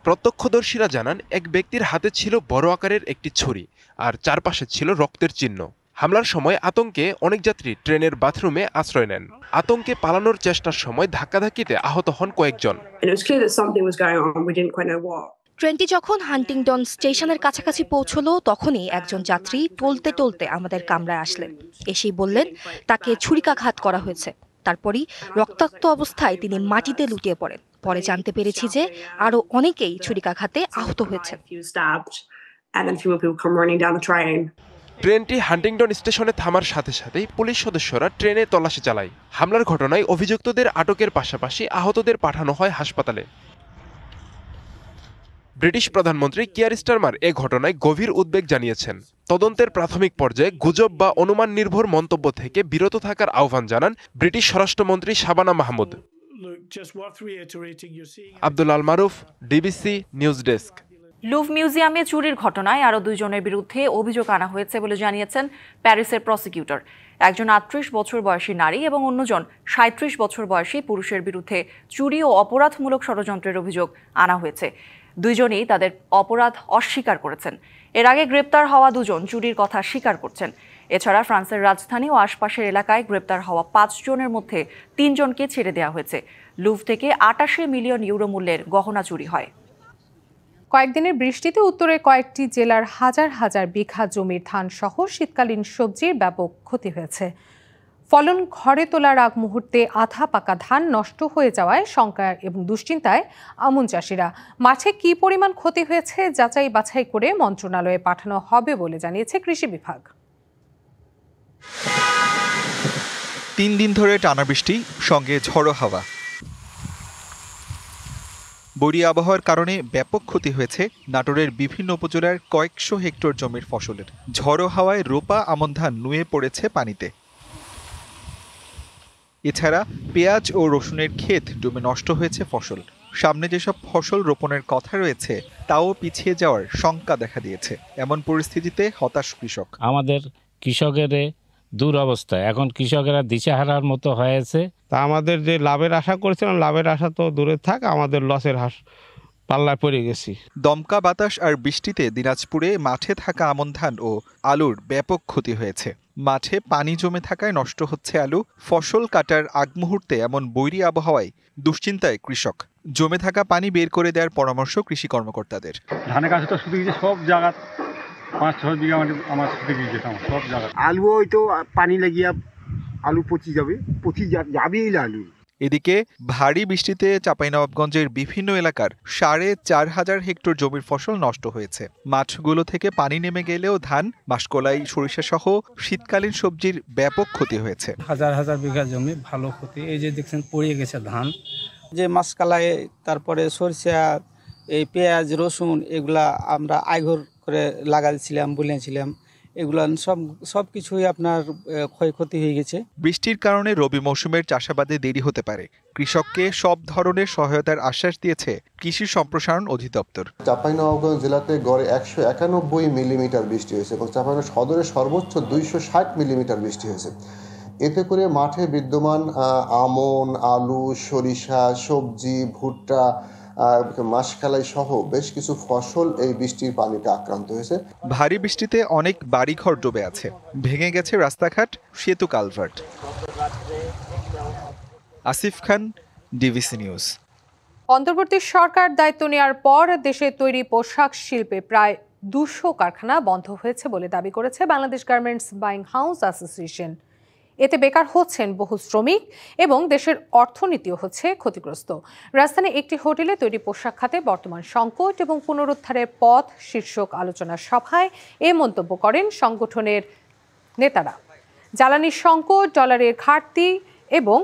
প্রত্যক্ষদর্শীরা জানান, এক ব্যক্তির হাতে ছিল বড় আকারের একটি ছুরি আর চারপাশে ছিল রক্তের চিহ্ন। হামলার সময় আতঙ্কে অনেক যাত্রী ট্রেনের বাথরুমে আশ্রয় নেন। আতঙ্কে পালানোর চেষ্টার সময় ধাক্কাধাক্কিতে আহত হন কয়েকজন। ট্রেনটি যখন হান্টিংটন স্টেশনের কাছাকাছি পৌঁছলো তখনই একজন যাত্রী টলতে টলতে আমাদের কামরায় আসলেন। এসেই বললেন তাকে ছুরিকাঘাত করা হয়েছে। তারপরই রক্তাক্ত অবস্থায় তিনি মাটিতে লুটিয়ে পড়েন। পরে জানতে পেরেছি যে আরও অনেকেই ছুরিকাঘাতে আহত হয়েছেন। ট্রেনটি হান্টিংটন স্টেশনে থামার সাথে সাথেই পুলিশ সদস্যরা ট্রেনে তল্লাশি চালায়। হামলার ঘটনায় অভিযুক্তদের আটকের পাশাপাশি আহতদের পাঠানো হয় হাসপাতালে। ব্রিটিশ প্রধানমন্ত্রী কিয়ার স্টারমার এ ঘটনায় গভীর উদ্বেগ জানিয়েছেন। তদন্তের প্রাথমিক পর্যায়ে গুজব বা অনুমান নির্ভর মন্তব্য থেকে বিরত থাকার আহ্বান জানান ব্রিটিশ স্বরাষ্ট্রমন্ত্রী শাবানা মাহমুদ। আব্দুল আল মারুফ, ডিবিসি নিউজ ডেস্ক। লুভ মিউজিয়ামে চুরির ঘটনায় আরও 2 জনের বিরুদ্ধে অভিযোগ আনা হয়েছে বলে জানিয়েছেন প্যারিসের প্রসিকিউটর। একজন 38 বছর বয়সী নারী এবং অন্যজন 37 বছর বয়সী পুরুষের বিরুদ্ধে চুরি ও অপরাধমূলক ষড়যন্ত্রের অভিযোগ আনা হয়েছে। 2 জনই তাদের অপরাধ অস্বীকার করেছেন। এর আগে গ্রেপ্তার হওয়া 2 জন চুরির কথা স্বীকার করছেন। এছাড়া ফ্রান্সের রাজধানী ও আশপাশের এলাকায় গ্রেপ্তার হওয়া 5 জনের মধ্যে 3 জনকে ছেড়ে দেওয়া হয়েছে। লুভ থেকে 88 মিলিয়ন ইউরো মূল্যের গহনা চুরি হয়। কয়েকদিনের বৃষ্টিতে উত্তরে কয়েকটি জেলার হাজার হাজার বিঘা জমির ধান সহ শীতকালীন সবজির ব্যাপক ক্ষতি হয়েছে। ফলন ঘরে তোলার আগ মুহূর্তে আধা পাকা ধান নষ্ট হয়ে যাওয়ায় শঙ্কা এবং দুশ্চিন্তায় আমন চাষিরা। মাঠে কি পরিমাণ ক্ষতি হয়েছে যাচাই বাছাই করে মন্ত্রণালয়ে পাঠানো হবে বলে জানিয়েছে কৃষি বিভাগ। 3 দিন ধরে টানা বৃষ্টি সঙ্গে ঝড়ো হাওয়া। বৈরী আবহাওয়ার কারণে ব্যাপক ক্ষতি হয়েছে নাটোরের বিভিন্ন উপজেলার কয়েকশো হেক্টর জমির ফসলের। ঝড়ো হাওয়ায় রোপা আমন ধান নুয়ে পড়েছে পানিতে। এছাড়া পেঁয়াজ ও রসুনের ক্ষেত ডুবে নষ্ট হয়েছে ফসল। সামনে যেসব ফসল রোপণের কথা রয়েছে তাও পিছিয়ে যাওয়ার শঙ্কা দেখা দিয়েছে। এমন পরিস্থিতিতে হতাশ কৃষক। আমাদের কৃষকের দুরবস্থা, এখন কৃষকেরা দিশেহারার মতো হয়েছে। তা আমাদের যে লাভের আশা করেছিলাম, লাভের আশা তো দূরে থাক, আমাদের লসের পাল্লায় পড়ে গেছি। দমকা বাতাস আর বৃষ্টিতে দিনাজপুরে মাঠে থাকা আমন ধান ও আলুর ব্যাপক ক্ষতি হয়েছে। মাঠে পানি জমে থাকায় নষ্ট হচ্ছে আলু। ফসল কাটার আগ মুহূর্তে এমন বৈরী আবহাওয়ায় দুশ্চিন্তায় কৃষক। জমে থাকা পানি বের করে দেওয়ার পরামর্শ কৃষি কর্মকর্তাদের। ধানের কাছে তো শুধু সব জায়গা 5-6 বিঘা আমার শুধু গিয়েছে সব জায়গা। আলু ওই তো পানি লাগিয়া আলু পচি যাবেই আলু। এদিকে ভারী বৃষ্টিতে চাঁপাইনবাবগঞ্জের বিভিন্ন এলাকার 4,500 হেক্টর জমির ফসল নষ্ট হয়েছে। মাঠগুলো থেকে পানি নেমে গেলেও ধান, মাসকলাই, সরিষা সহ শীতকালীন সবজির ব্যাপক ক্ষতি হয়েছে। হাজার হাজার বিঘা জমি ভালো ক্ষতি। এই যে দেখছেন পড়ে গেছে ধান। যে মাসকলাই, তারপরে সরিষা, এই পেঁয়াজ, রসুন এগুলা আমরা আইঘর করে লাগাইছিলাম, বলেছিলাম, এগুলো সব কিছুই আপনার ক্ষয়ক্ষতি হয়ে গেছে। বৃষ্টির কারণে রবি মৌসুমের চাষাবাদে দেরি হতে পারে। কৃষককে সব ধরনের সহায়তার আশ্বাস দিয়েছে কৃষি সম্প্রসারণ অধিদপ্তর। চাঁপাইনবাবগঞ্জ জেলাতে গড়ে 191 মিলিমিটার বৃষ্টি হয়েছে এবং চাঁপাইনবাবগঞ্জ সদরে সর্বোচ্চ 260 মিলিমিটার বৃষ্টি হয়েছে। এতে করে মাঠে বিদ্যমান আমন, আলু, সরিষা, সবজি, ভুট্টা, মাসকলাই সহ বেশ কিছু ফসল এই বৃষ্টির পানিতে আক্রান্ত হয়েছে। ভারী বৃষ্টিতে অনেক বাড়িঘর ডুবে আছে, ভেঙে গেছে রাস্তাঘাট, সেতু, কালভার্ট। আসিফ খান, ডিবিসি নিউজ। অন্তর্বর্তী সরকার দায়িত্ব নেওয়ার পর দেশে তৈরি পোশাক শিল্পে প্রায় 200 কারখানা বন্ধ হয়েছে বলে দাবি করেছে Bangladesh garments buying house association. এতে বেকার হচ্ছেন বহু শ্রমিক এবং দেশের অর্থনীতিও হচ্ছে ক্ষতিগ্রস্ত। রাজধানী একটি হোটেলে তৈরি পোশাক খাতে বর্তমান সংকট এবং পুনরুদ্ধারের পথ শীর্ষক আলোচনা সভায় এ মন্তব্য করেন সংগঠনের নেতারা। জ্বালানির সংকট, ডলারের ঘাটতি এবং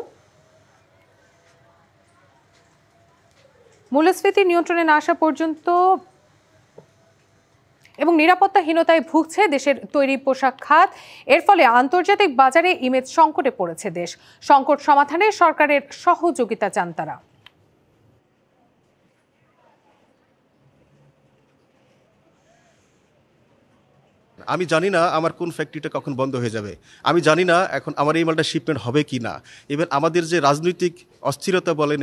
মূল্যস্ফীতি নিয়ন্ত্রণে না আসা পর্যন্ত এবং নিরাপত্তাহীনতায় ভুগছে দেশের তৈরি পোশাক খাত। এর ফলে আন্তর্জাতিক বাজারে ইমেজ সংকটে পড়েছে দেশ। সংকট সমাধানে সরকারের সহযোগিতা চান তারা। আমি জানি না আমার কোন ফ্যাক্টরিটা কখন বন্ধ হয়ে যাবে। আমি জানি না এখন আমার এই মালটা শিপমেন্ট হবে কি না। ইভেন আমাদের যে রাজনৈতিক অস্থিরতা বলেন,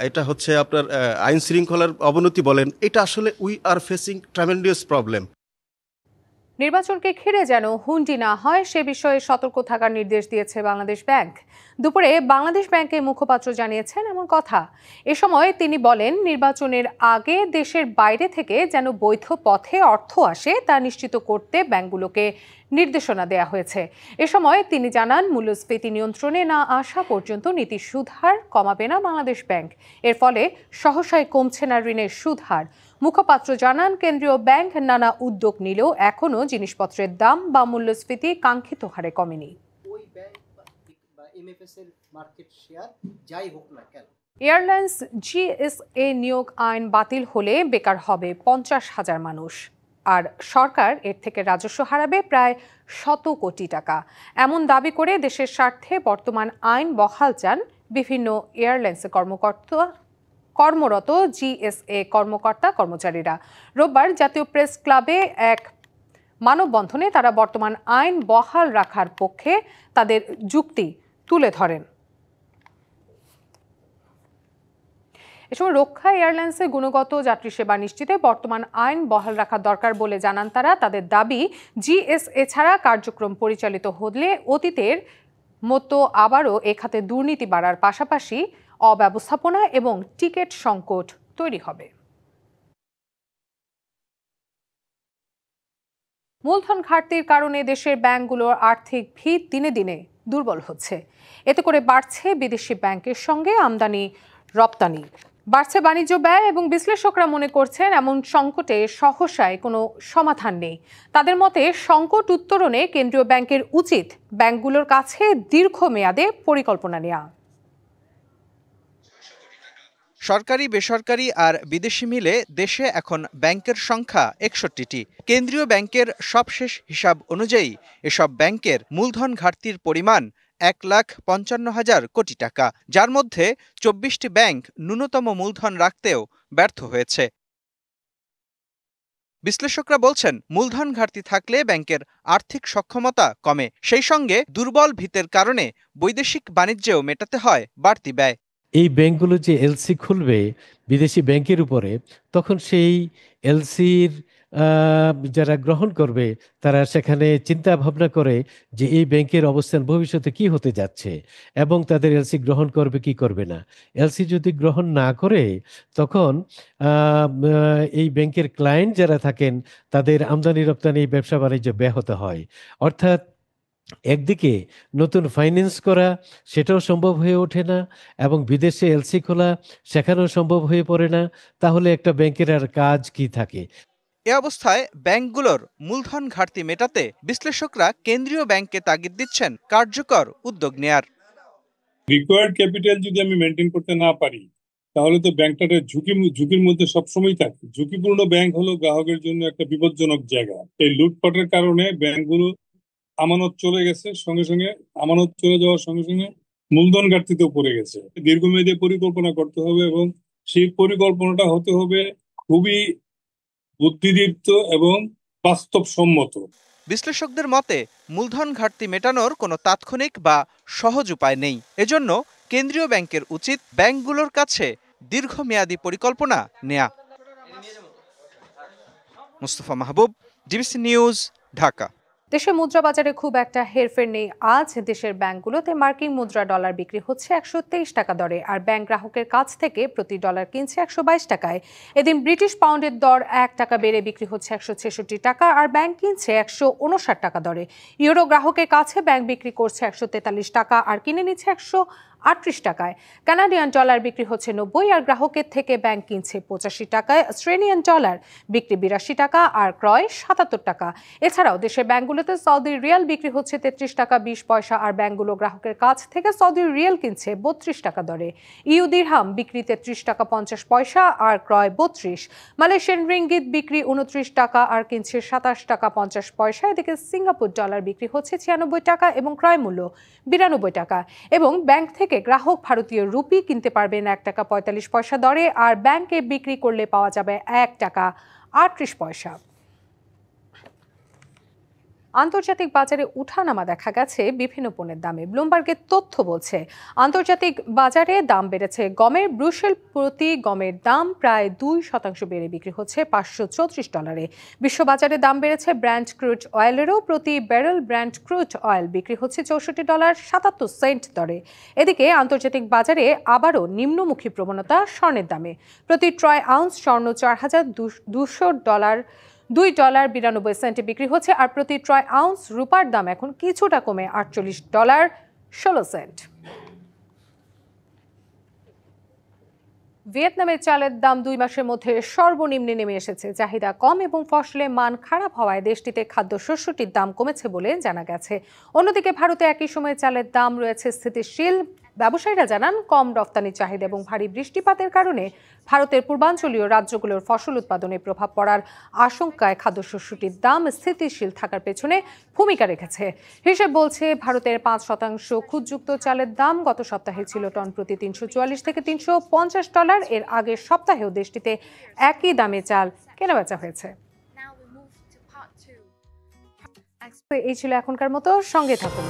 এটা হচ্ছে আপনার আইন শৃঙ্খলার অবনতি বলেন, এটা আসলে উই আর ফেসিং ট্রেমেন্ডিয়াস প্রবলেম। নির্বাচনকে ঘিরে যেন হুমকি না হয় সে বিষয়ে সতর্ক থাকার নির্দেশ দিয়েছে বাংলাদেশ ব্যাংক। দুপুরে বাংলাদেশ ব্যাংকের মুখপাত্র জানিয়েছেন এমন কথা। এ সময় তিনি বলেন, নির্বাচনের আগে দেশের বাইরে থেকে যেন বৈধ পথে অর্থ আসে তা নিশ্চিত করতে ব্যাংকগুলোকে নির্দেশনা দেয়া হয়েছে। এ সময় তিনি জানান, মূল্যস্ফীতি নিয়ন্ত্রণে না আসা পর্যন্ত নীতি সুদ হার কমাবে না বাংলাদেশ ব্যাংক। এর ফলে সহসায় কমছে না ঋণের সুদ হার। মুখপাত্র জানান, কেন্দ্রীয় ব্যাংক নানা উদ্যোগ নিলেও এখনো জিনিসপত্রের দাম বা মূল্যস্ফীতি কাঙ্ক্ষিত হারে কমেনি। এয়ারলাইন্স জিএসএ নিয়োগ আইন বাতিল হলে বেকার হবে 50,000 মানুষ, আর সরকার এর থেকে রাজস্ব হারাবে প্রায় 100 কোটি টাকা। এমন দাবি করে দেশের স্বার্থে বর্তমান আইন বহাল চান বিভিন্ন এয়ারলাইন্সে কর্মরত জিএসএ কর্মকর্তা কর্মচারীরা। রোববার জাতীয় প্রেস ক্লাবে এক মানববন্ধনে তারা বর্তমান আইন বহাল রাখার পক্ষে তাদের যুক্তি তুলে ধরেন। এ সময় রক্ষা এয়ারলাইন্সের গুণগত যাত্রী সেবা নিশ্চিতে বর্তমান আইন বহাল রাখা দরকার বলে জানান তারা। তাদের দাবি, জিএসএ ছাড়া কার্যক্রম পরিচালিত হলে অতীতের মতো আবারও এ খাতে দুর্নীতি বাড়ার পাশাপাশি অব্যবস্থাপনা এবং টিকিট সংকট তৈরি হবে। মূলধন ঘাটতির কারণে দেশের ব্যাংকগুলোর আর্থিক ভিত দিনে দিনে দুর্বল হচ্ছে। এতে করে বাড়ছে বিদেশি ব্যাংকের সঙ্গে আমদানি রপ্তানি, বাড়ছে বাণিজ্য ব্যয় এবং বিশ্লেষকরা মনে করছেন এমন সংকটে সহসায় কোনো সমাধান নেই। তাদের মতে সংকট উত্তরণে কেন্দ্রীয় ব্যাংকের উচিত ব্যাংকগুলোর কাছে দীর্ঘমেয়াদে পরিকল্পনা নেওয়া। সরকারি, বেসরকারি আর বিদেশি মিলে দেশে এখন ব্যাংকের সংখ্যা 61টি। কেন্দ্রীয় ব্যাংকের সবশেষ হিসাব অনুযায়ী এসব ব্যাংকের মূলধন ঘাটতির পরিমাণ 1,55,000 কোটি টাকা, যার মধ্যে 24টি ব্যাংক ন্যূনতম মূলধন রাখতেও ব্যর্থ হয়েছে। বিশ্লেষকরা বলছেন, মূলধন ঘাটতি থাকলে ব্যাংকের আর্থিক সক্ষমতা কমে, সেই সঙ্গে দুর্বল ভিতের কারণে বৈদেশিক বাণিজ্যেও মেটাতে হয় বাড়তি ব্যয়। এই ব্যাংকগুলো যে এলসি খুলবে বিদেশি ব্যাংকের উপরে, তখন সেই এলসির যারা গ্রহণ করবে তারা সেখানে চিন্তা ভাবনা করে যে এই ব্যাংকের অবস্থান ভবিষ্যতে কি হতে যাচ্ছে এবং তাদের এলসি গ্রহণ করবে কি করবে না। এলসি যদি গ্রহণ না করে তখন এই ব্যাংকের ক্লায়েন্ট যারা থাকেন তাদের আমদানি রপ্তানি ব্যবসা বাণিজ্য ব্যাহত হয়। অর্থাৎ একদিকে নতুন ফাইন্যান্স করা সেটাও সম্ভব হয়ে ওঠে না এবং বিদেশে এলসি খোলা সেখানেও সম্ভব হয়ে পড়ে না। তাহলে একটা ব্যাংকের আর কাজ কি থাকে? এ অবস্থায় ব্যাংকগুলোর মূলধন ঘাটতি মেটাতে বিশ্লেষকরা কেন্দ্রীয় ব্যাংককে তাগিদ দিচ্ছেন কার্যকর উদ্যোগ নেয়ার। রিকোয়ার্ড ক্যাপিটাল যদি আমি মেনটেন করতে না পারি তাহলে তো ব্যাংকটা ঝুঁকির মধ্যে সবসময় থাকে। ঝুঁকিপূর্ণ ব্যাংক হলো গ্রাহকের জন্য একটা বিপজ্জনক জায়গা। এই লুটপাটের কারণে ব্যাংকগুলো আমানত চলে গেছে, সঙ্গে সঙ্গে আমানত চলে যাওয়ার সঙ্গে সঙ্গে মূলধন ঘাটতিতেও পড়ে গেছে। দীর্ঘমেয়াদী পরিকল্পনা করতে হবে এবং সেই পরিকল্পনাটা হতে হবে খুবই বুদ্ধিদীপ্ত এবং বাস্তবসম্মত। বিশ্লেষকদের মতে মূলধন ঘাটতি মেটানোর কোনো তাৎক্ষণিক বা সহজ উপায় নেই। এজন্য কেন্দ্রীয় ব্যাংকের উচিত ব্যাংকগুলোর কাছে দীর্ঘমেয়াদী পরিকল্পনা নেয়া। মুস্তফা মাহবুব, ডিবিসি নিউজ, ঢাকা। দেশের মুদ্রা বাজারে খুব একটা হেরফের নেই আজ। দেশের ব্যাংকগুলোতে মার্কিন মুদ্রা ডলার বিক্রি হচ্ছে 123 টাকা দরে, আর ব্যাংক গ্রাহকের কাছ থেকে প্রতি ডলার কিনছে 122 টাকায়। এদিন ব্রিটিশ পাউন্ডের দর 1 টাকা বেড়ে বিক্রি হচ্ছে 166 টাকা, আর ব্যাংক কিনছে 159 টাকা দরে। ইউরো গ্রাহকের কাছে ব্যাংক বিক্রি করছে 143 টাকা আর কিনে নিচ্ছে 138 টাকায়। কানাডিয়ান ডলার বিক্রি হচ্ছে 90 আর গ্রাহকের থেকে ব্যাংক কিনছে 85 টাকায়। অস্ট্রেলিয়ান ডলার বিক্রি 82 টাকা আর ক্রয় 77 টাকা। এছাড়াও দেশের ব্যাংকগুলোতে সৌদি রিয়াল বিক্রি হচ্ছে 33 টাকা 20 পয়সা আর ব্যাংকগুলো গ্রাহকের কাছ থেকে সৌদি রিয়াল কিনছে 32 টাকা দরে। ইউ দিরহাম বিক্রি 33 টাকা 50 পয়সা আর ক্রয় 32। মালয়েশিয়ান রিঙ্গিত বিক্রি 29 টাকা আর কিনছে 27 টাকা 50 পয়সা। এদিকে সিঙ্গাপুর ডলার বিক্রি হচ্ছে 96 টাকা এবং ক্রয় মূল্য 92 টাকা। এবং ব্যাংক থেকে গ্রাহক ভারতীয় রুপি কিনতে পারবেন 1 টাকা 45 পয়সা দরে, আর ব্যাংকে বিক্রি করলে পাওয়া যাবে 1 টাকা 38 পয়সা। আন্তর্জাতিক বাজারে উঠানামা দেখা গেছে বিভিন্ন পণ্যের দামে। ব্লুমবার্গের তথ্য বলছে আন্তর্জাতিক বাজারে দাম বেড়েছে। গমের ব্রুসেল প্রতি গমের দাম প্রায় 2% বেড়ে বিক্রি হচ্ছে $534। বিশ্ববাজারে দাম বেড়েছে ব্র্যান্ড ক্রুড অয়েলেরও। প্রতি ব্যারেল ব্র্যান্ড ক্রুড অয়েল বিক্রি হচ্ছে $64.77 দরে। এদিকে আন্তর্জাতিক বাজারে আবারও নিম্নমুখী প্রবণতা স্বর্ণের দামে। প্রতি ট্রয় আউন্স স্বর্ণ $4,200.92 বিক্রি হচ্ছে, আর প্রতি ট্রয় আউন্স রূপার দাম এখন কিছুটা কমে $48.16। ভিয়েতনামের চালের দাম 2 মাসের মধ্যে সর্বনিম্নে নেমে এসেছে। চাহিদা কম এবং ফসলের মান খারাপ হওয়ায় দেশটিতে খাদ্যশস্যটির দাম কমেছে বলে জানা গেছে। অন্যদিকে ভারতে একই সময়ে চালের দাম রয়েছে স্থিতিশীল। ব্যবসায়ীরা জানান কম রপ্তানি চাহিদা এবং ভারী বৃষ্টিপাতের কারণে ভারতের পূর্বাঞ্চলীয় রাজ্যগুলোর ফসল উৎপাদনে প্রভাব পড়ার আশঙ্কায় খাদ্যশস্যটির দাম স্থিতিশীল থাকার পেছনে ভূমিকা রেখেছে। হিসেব বলছে ভারতের 5% খুদযুক্ত চালের দাম গত সপ্তাহে ছিল টন প্রতি $344 থেকে $350। এর আগের সপ্তাহেও দেশটিতে একই দামে চাল কেনাবেচা হয়েছে। এই ছিল এখনকার মতো, সঙ্গে থাকুন।